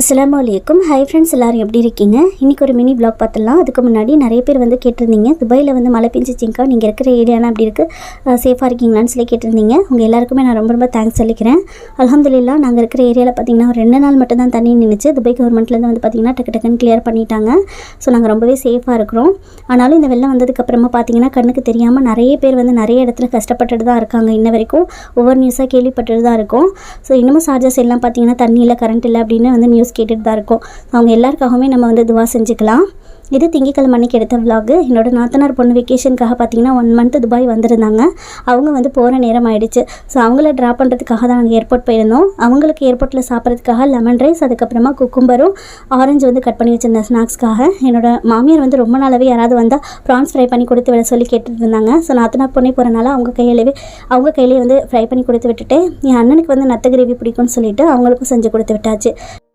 அஸ்ஸலாமு அலைக்கும். Hi friends, எல்லோரும் எப்படி இருக்கீங்க? இன்றைக்கி ஒரு மினி வ்ளாக் பார்த்துடலாம். அதுக்கு முன்னாடி நிறைய பேர் வந்து கேட்டிருந்தீங்க, துபாயில் வந்து மழை பெஞ்சிச்சிங்கக்கா, நீங்கள் இருக்கிற ஏரியாலாம் அப்படி இருக்குது, சேஃபாக இருக்கீங்களான்னு சொல்லி கேட்டிருந்தீங்க. உங்கள் எல்லாருக்குமே நான் ரொம்ப ரொம்ப தேங்க்ஸ் சொல்லிக்கிறேன். அல்ஹம்துலில்லாஹ், நாங்கள் இருக்கிற ஏரியாவில் பார்த்திங்கன்னா ஒரு 2 நாள் மட்டும் தான் தண்ணி நின்றுச்சு. துபாய் கவர்மெண்ட்லேருந்து வந்து பார்த்திங்கன்னா டக்குன்னு கிளியர் பண்ணிட்டாங்க. ஸோ நாங்கள் ரொம்பவே சேஃபாக இருக்கிறோம். ஆனாலும் இந்த வெள்ளம் வந்ததுக்கப்புறமா பார்த்திங்கன்னா கண்ணுக்கு தெரியாமல் நிறைய பேர் வந்து நிறைய இடத்துல கஷ்டப்பட்டுட்டு தான் இருக்காங்க. இன்ன வரைக்கும் ஒவ்வொரு நியூஸாக கேள்விப்பட்டுட்டு தான் இருக்கோம். ஸோ இன்னமும் சார்ஜஸ் எல்லாம் பார்த்திங்கன்னா தண்ணி இல்லை, கரண்ட் இல்லை அப்படின்னு வந்து நியூஸ் கேட்டுட்டு தான் இருக்கும். அவங்க எல்லாருக்காகவுமே நம்ம வந்து துவா செஞ்சுக்கலாம். இது திங்கக்கிழமை அன்றைக்கி எடுத்த விலாகு. என்னோட நாத்தனார் பொண்ணு வெக்கேஷனுக்காக பார்த்திங்கன்னா 1 மந்த் துபாய் வந்திருந்தாங்க. அவங்க வந்து போகிற நேரம் ஆகிடுச்சு. ஸோ அவங்கள ட்ராப் பண்ணுறதுக்காக தான் நாங்கள் ஏர்போர்ட் போயிருந்தோம். அவங்களுக்கு ஏர்போர்ட்டில் சாப்பிட்றதுக்காக லெமன் ரைஸ், அதுக்கப்புறமா குக்கும்பரும் ஆரஞ்சு வந்து கட் பண்ணி வச்சுருந்தேன் ஸ்நாக்ஸ்க்காக. என்னோட மாமியார் வந்து ரொம்ப நாளாகவே யாராவது வந்தால் ப்ரான்ஸ் ஃப்ரை பண்ணி கொடுத்து விட சொல்லி கேட்டுட்டு இருந்தாங்க. ஸோ நாத்தனார் பொண்ணே போகிறனால அவங்க கையிலே வந்து ஃப்ரை பண்ணி கொடுத்து விட்டுட்டு, என் அண்ணனுக்கு வந்து நத்த கிரேவி பிடிக்கும்னு சொல்லிட்டு அவங்களுக்கும் செஞ்சு கொடுத்து விட்டாச்சு.